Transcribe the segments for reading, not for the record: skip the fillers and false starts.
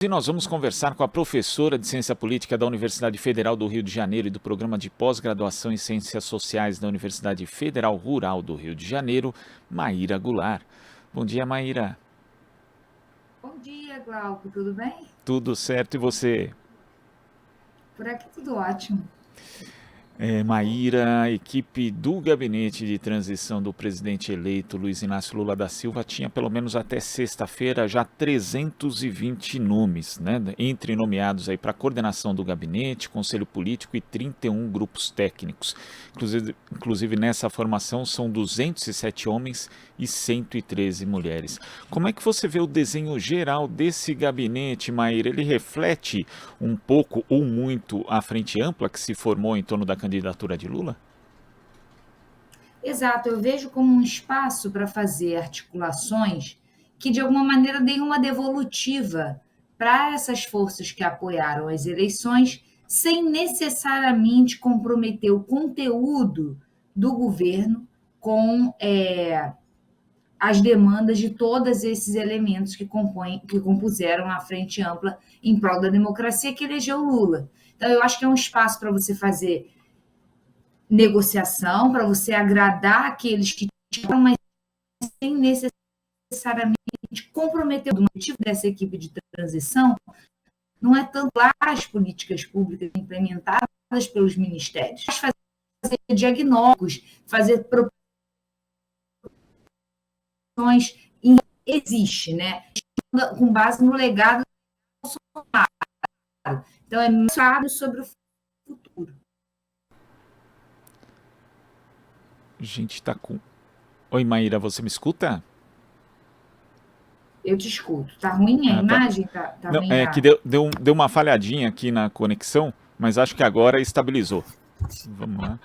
E nós vamos conversar com a professora de Ciência Política da Universidade Federal do Rio de Janeiro e do Programa de Pós-Graduação em Ciências Sociais da Universidade Federal Rural do Rio de Janeiro, Maíra Goulart. Bom dia, Maíra. Bom dia, Glauco, tudo bem? Tudo certo e você? Por aqui tudo ótimo. Maíra, a equipe do gabinete de transição do presidente eleito Luiz Inácio Lula da Silva tinha pelo menos até sexta-feira já 320 nomes, né, entre nomeados aí para a coordenação do gabinete, conselho político e 31 grupos técnicos. Inclusive nessa formação são 207 homens e 113 mulheres. Como é que você vê o desenho geral desse gabinete, Maíra? Ele reflete um pouco ou muito a frente ampla que se formou em torno da candidatura de Lula? Exato, eu vejo como um espaço para fazer articulações que, de alguma maneira, deem uma devolutiva para essas forças que apoiaram as eleições, sem necessariamente comprometer o conteúdo do governo com as demandas de todos esses elementos que compuseram a frente ampla em prol da democracia que elegeu Lula. Então, eu acho que é um espaço para você fazer negociação, para você agradar aqueles que tinham, mas sem necessariamente comprometer. O objetivo dessa equipe de transição não é tanto lá as políticas públicas implementadas pelos ministérios, mas fazer diagnósticos, fazer proposições, e existe, né? Com base no legado do Bolsonaro. Então, é muito sobre o futuro. A gente está com... Oi, Maíra, você me escuta? Eu te escuto. Tá ruim a Tá. imagem? Tá Não, ruim é que deu uma falhadinha aqui na conexão, mas acho que agora estabilizou. Vamos lá.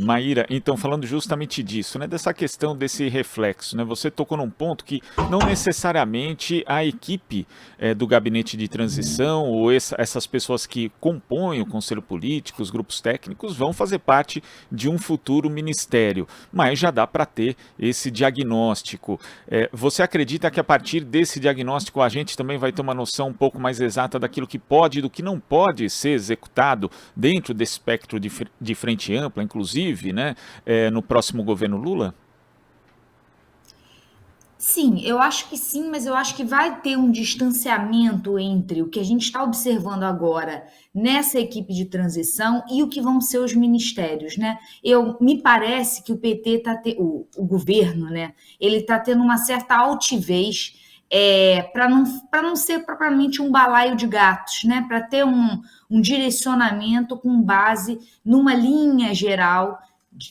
Maíra, então falando justamente disso, né, dessa questão desse reflexo, né, você tocou num ponto que não necessariamente a equipe do gabinete de transição ou essas pessoas que compõem o conselho político, os grupos técnicos, vão fazer parte de um futuro ministério, mas já dá para ter esse diagnóstico. Você acredita que a partir desse diagnóstico a gente também vai ter uma noção um pouco mais exata daquilo que pode e do que não pode ser executado dentro desse espectro de frente ampla, inclusive, né, no próximo governo Lula? Sim, eu acho que sim, mas eu acho que vai ter um distanciamento entre o que a gente está observando agora nessa equipe de transição e o que vão ser os ministérios, né? Me parece que o PT está o governo, né? Ele está tendo uma certa altivez para não ser propriamente um balaio de gatos, né? Para ter um direcionamento com base numa linha geral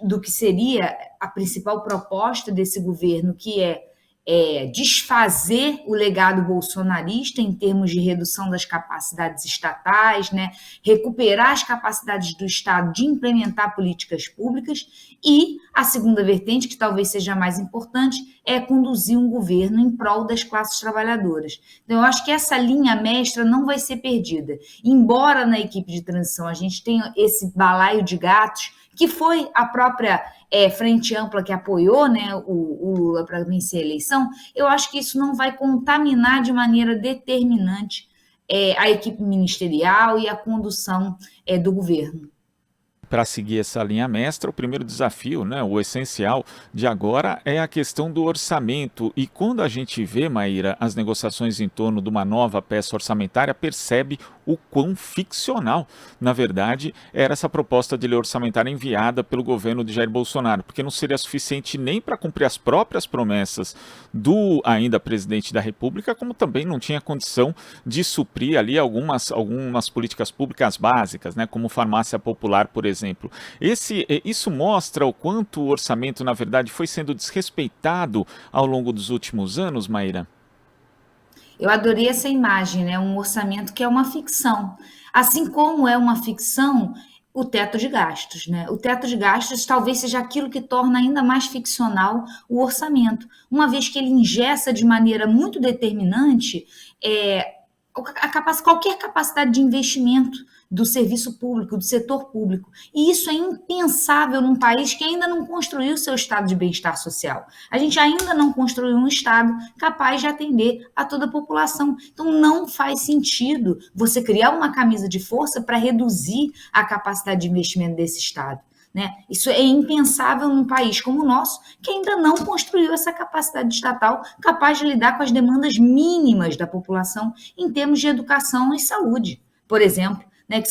do que seria a principal proposta desse governo, que desfazer o legado bolsonarista em termos de redução das capacidades estatais, né? Recuperar as capacidades do Estado de implementar políticas públicas, e a segunda vertente, que talvez seja mais importante, é conduzir um governo em prol das classes trabalhadoras. Então, eu acho que essa linha mestra não vai ser perdida. Embora na equipe de transição a gente tenha esse balaio de gatos, que foi a própria frente ampla que apoiou, né, o Lula para vencer a eleição, eu acho que isso não vai contaminar de maneira determinante a equipe ministerial e a condução do governo. Para seguir essa linha mestra, o primeiro desafio, né, o essencial de agora é a questão do orçamento. E quando a gente vê, Maíra, as negociações em torno de uma nova peça orçamentária, percebe o quão ficcional, na verdade, era essa proposta de lei orçamentária enviada pelo governo de Jair Bolsonaro, porque não seria suficiente nem para cumprir as próprias promessas do ainda presidente da República, como também não tinha condição de suprir ali algumas políticas públicas básicas, né, como farmácia popular, por exemplo. Isso mostra o quanto o orçamento, na verdade, foi sendo desrespeitado ao longo dos últimos anos, Maíra? Eu adorei essa imagem, né? Um orçamento que é uma ficção. Assim como é uma ficção o teto de gastos, né? O teto de gastos talvez seja aquilo que torna ainda mais ficcional o orçamento, uma vez que ele ingessa de maneira muito determinante qualquer capacidade de investimento do serviço público, do setor público. E isso é impensável num país que ainda não construiu seu estado de bem-estar social. A gente ainda não construiu um estado capaz de atender a toda a população. Então, não faz sentido você criar uma camisa de força para reduzir a capacidade de investimento desse estado. Né? Isso é impensável num país como o nosso, que ainda não construiu essa capacidade estatal capaz de lidar com as demandas mínimas da população em termos de educação e saúde, por exemplo, né, que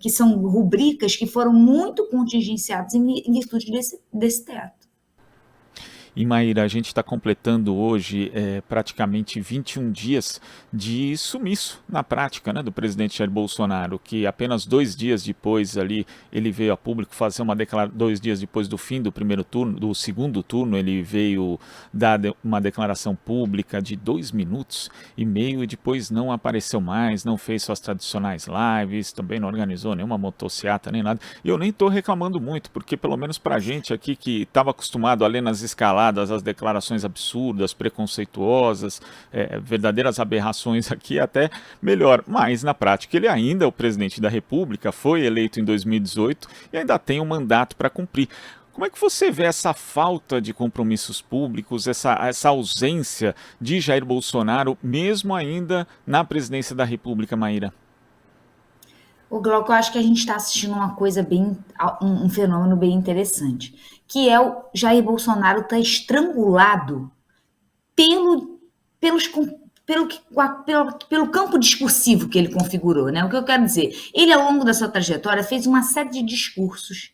são rubricas que foram muito contingenciadas em virtude desse teto. E Maíra, a gente está completando hoje praticamente 21 dias de sumiço na prática, né, do presidente Jair Bolsonaro, que apenas 2 dias depois ali ele veio a público fazer uma declaração, 2 dias depois do fim do primeiro turno, do segundo turno, ele veio dar uma declaração pública de 2 minutos e meio e depois não apareceu mais, não fez suas tradicionais lives, também não organizou nenhuma motociata nem nada. E eu nem estou reclamando muito, porque pelo menos para a gente aqui que estava acostumado a ler nas escaladas as declarações absurdas, preconceituosas, verdadeiras aberrações aqui, até melhor. Mas, na prática, ele ainda é o presidente da República, foi eleito em 2018 e ainda tem um mandato para cumprir. Como é que você vê essa falta de compromissos públicos, essa ausência de Jair Bolsonaro, mesmo ainda na presidência da República, Maíra? O Glauco, eu acho que a gente está assistindo um fenômeno bem interessante, que é o Jair Bolsonaro está estrangulado pelo campo discursivo que ele configurou, né? O que eu quero dizer? Ele, ao longo da sua trajetória, fez uma série de discursos,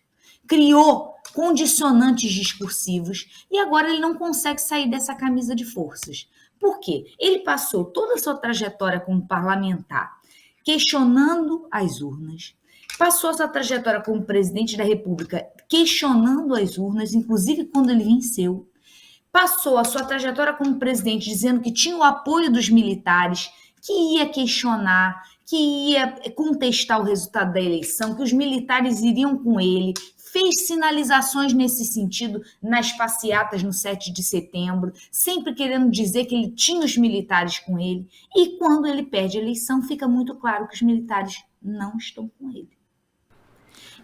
criou condicionantes discursivos e agora ele não consegue sair dessa camisa de forças. Por quê? Ele passou toda a sua trajetória como parlamentar questionando as urnas, passou a sua trajetória como presidente da República questionando as urnas, inclusive quando ele venceu, passou a sua trajetória como presidente dizendo que tinha o apoio dos militares, que ia questionar, que ia contestar o resultado da eleição, que os militares iriam com ele, fez sinalizações nesse sentido nas passeatas no 7 de setembro, sempre querendo dizer que ele tinha os militares com ele. E quando ele perde a eleição, fica muito claro que os militares não estão com ele.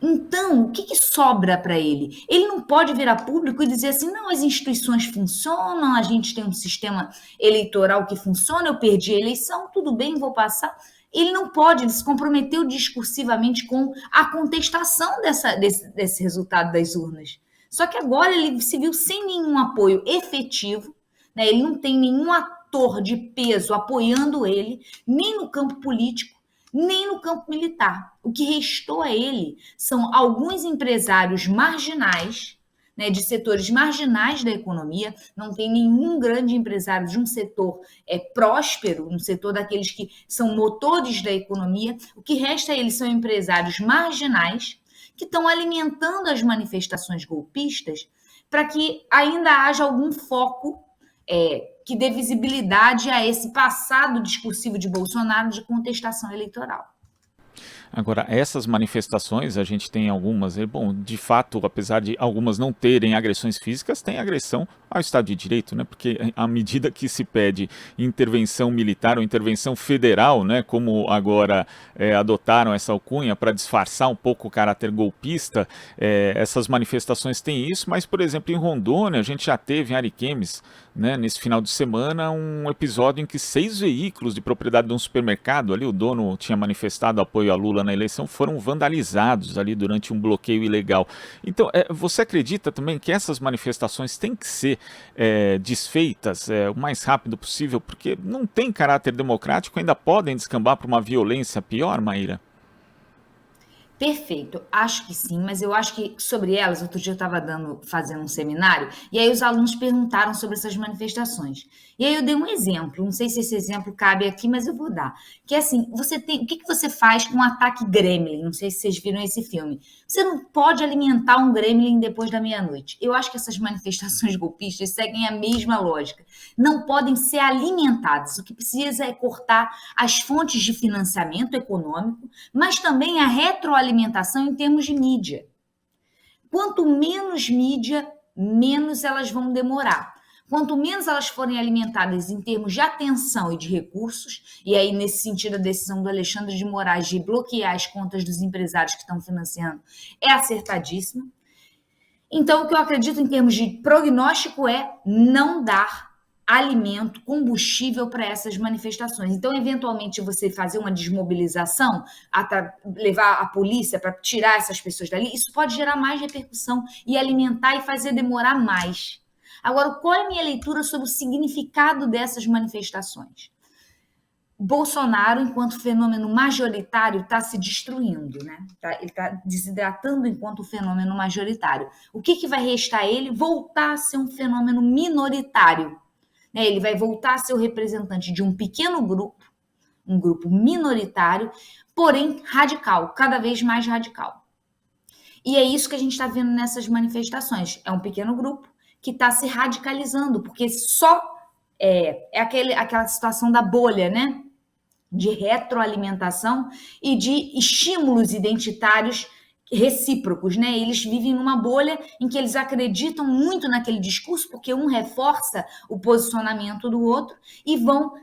Então, o que sobra para ele? Ele não pode vir a público e dizer assim, não, as instituições funcionam, a gente tem um sistema eleitoral que funciona, eu perdi a eleição, tudo bem, vou passar. Ele não pode, ele se comprometeu discursivamente com a contestação desse resultado das urnas. Só que agora ele se viu sem nenhum apoio efetivo, né? Ele não tem nenhum ator de peso apoiando ele, nem no campo político, nem no campo militar. O que restou a ele são alguns empresários marginais, né, de setores marginais da economia, não tem nenhum grande empresário de um setor próspero, um setor daqueles que são motores da economia. O que resta a eles são empresários marginais que estão alimentando as manifestações golpistas para que ainda haja algum foco que dê visibilidade a esse passado discursivo de Bolsonaro de contestação eleitoral. Agora, essas manifestações, a gente tem algumas, bom, de fato, apesar de algumas não terem agressões físicas, tem agressão ao Estado de Direito, né? Porque à medida que se pede intervenção militar ou intervenção federal, né? Como agora adotaram essa alcunha para disfarçar um pouco o caráter golpista, essas manifestações têm isso, mas, por exemplo, em Rondônia, a gente já teve em Ariquemes, né, nesse final de semana, um episódio em que 6 veículos de propriedade de um supermercado, ali o dono tinha manifestado apoio a Lula na eleição, foram vandalizados ali durante um bloqueio ilegal. Então, você acredita também que essas manifestações têm que ser desfeitas o mais rápido possível, porque não tem caráter democrático, ainda podem descambar para uma violência pior, Maíra? Perfeito, acho que sim, mas eu acho que sobre elas, outro dia eu estava fazendo um seminário, e aí os alunos perguntaram sobre essas manifestações. E aí eu dei um exemplo, não sei se esse exemplo cabe aqui, mas eu vou dar. Que é assim, o que você faz com um ataque gremlin? Não sei se vocês viram esse filme. Você não pode alimentar um gremlin depois da meia-noite. Eu acho que essas manifestações golpistas seguem a mesma lógica. Não podem ser alimentadas. O que precisa é cortar as fontes de financiamento econômico, mas também a retroalimentação em termos de mídia. Quanto menos mídia, menos elas vão demorar. Quanto menos elas forem alimentadas em termos de atenção e de recursos, e aí nesse sentido a decisão do Alexandre de Moraes de bloquear as contas dos empresários que estão financiando é acertadíssima. Então, o que eu acredito em termos de prognóstico é não dar alimento, combustível para essas manifestações. Então, eventualmente, você fazer uma desmobilização, levar a polícia para tirar essas pessoas dali, isso pode gerar mais repercussão e alimentar e fazer demorar mais. Agora, qual é a minha leitura sobre o significado dessas manifestações? Bolsonaro, enquanto fenômeno majoritário, está se destruindo, né? Ele está desidratando enquanto fenômeno majoritário. O que vai restar a ele? Voltar a ser um fenômeno minoritário. Ele vai voltar a ser o representante de um pequeno grupo, um grupo minoritário, porém radical, cada vez mais radical. E é isso que a gente está vendo nessas manifestações. É um pequeno grupo que está se radicalizando, porque só aquela situação da bolha, né? De retroalimentação e de estímulos identitários recíprocos, né? Eles vivem numa bolha em que eles acreditam muito naquele discurso, porque um reforça o posicionamento do outro e vão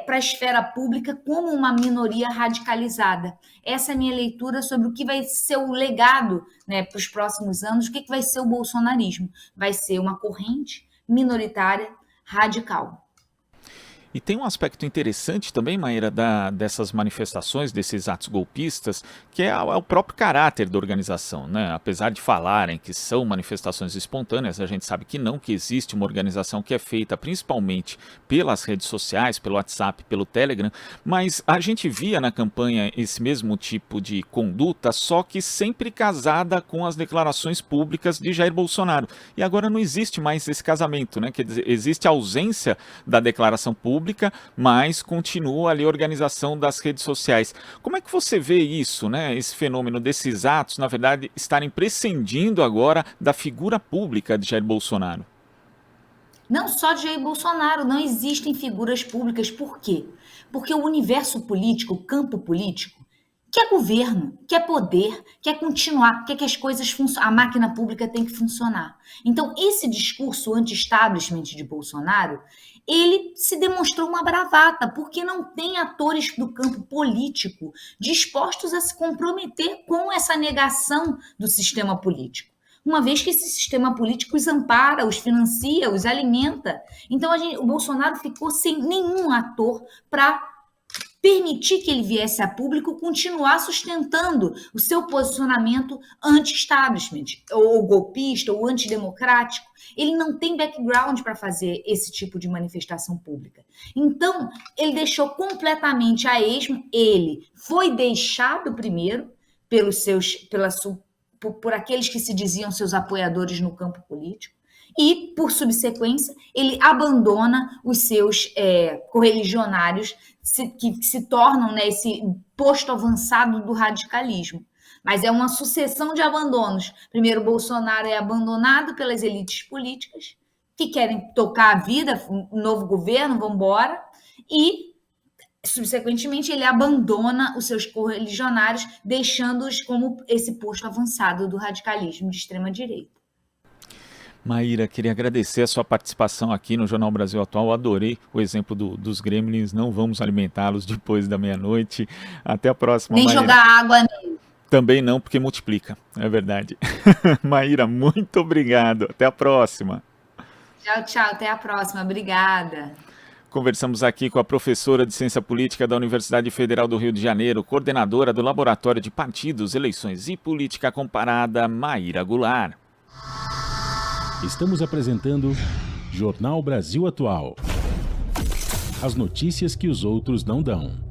para a esfera pública como uma minoria radicalizada. Essa é a minha leitura sobre o que vai ser o legado, né, para os próximos anos, o que vai ser o bolsonarismo. Vai ser uma corrente minoritária radical. E tem um aspecto interessante também, Maíra, dessas manifestações, desses atos golpistas, que é o próprio caráter da organização, né? Apesar de falarem que são manifestações espontâneas, a gente sabe que não, que existe uma organização que é feita principalmente pelas redes sociais, pelo WhatsApp, pelo Telegram, mas a gente via na campanha esse mesmo tipo de conduta, só que sempre casada com as declarações públicas de Jair Bolsonaro. E agora não existe mais esse casamento, né? Quer dizer, existe a ausência da declaração pública, mas continua ali a organização das redes sociais. Como é que você vê isso, né? Esse fenômeno desses atos, na verdade, estarem prescindindo agora da figura pública de Jair Bolsonaro? Não só de Jair Bolsonaro, não existem figuras públicas. Por quê? Porque o universo político, o campo político, quer governo, quer poder, quer continuar, quer que as coisas funcionem, a máquina pública tem que funcionar. Então, esse discurso anti-establishment de Bolsonaro, ele se demonstrou uma bravata, porque não tem atores do campo político dispostos a se comprometer com essa negação do sistema político. Uma vez que esse sistema político os ampara, os financia, os alimenta. Então, o Bolsonaro ficou sem nenhum ator para permitir que ele viesse a público continuar sustentando o seu posicionamento anti-establishment, ou golpista, ou antidemocrático. Ele não tem background para fazer esse tipo de manifestação pública. Então, ele deixou completamente a esmo. Ele foi deixado primeiro por aqueles que se diziam seus apoiadores no campo político, e, por subsequência, ele abandona os seus correligionários que se tornam, né, esse posto avançado do radicalismo. Mas é uma sucessão de abandonos. Primeiro, Bolsonaro é abandonado pelas elites políticas, que querem tocar a vida, um novo governo, vamos embora, e, subsequentemente, ele abandona os seus correligionários, deixando-os como esse posto avançado do radicalismo de extrema-direita. Maíra, queria agradecer a sua participação aqui no Jornal Brasil Atual. Eu adorei o exemplo dos gremlins. Não vamos alimentá-los depois da meia-noite. Até a próxima, Nem Maíra. Jogar água nele. Também não, porque multiplica. É verdade. Maíra, muito obrigado. Até a próxima. Tchau, tchau. Até a próxima. Obrigada. Conversamos aqui com a professora de Ciência Política da Universidade Federal do Rio de Janeiro, coordenadora do Laboratório de Partidos, Eleições e Política Comparada, Maíra Goulart. Estamos apresentando Jornal Brasil Atual. As notícias que os outros não dão.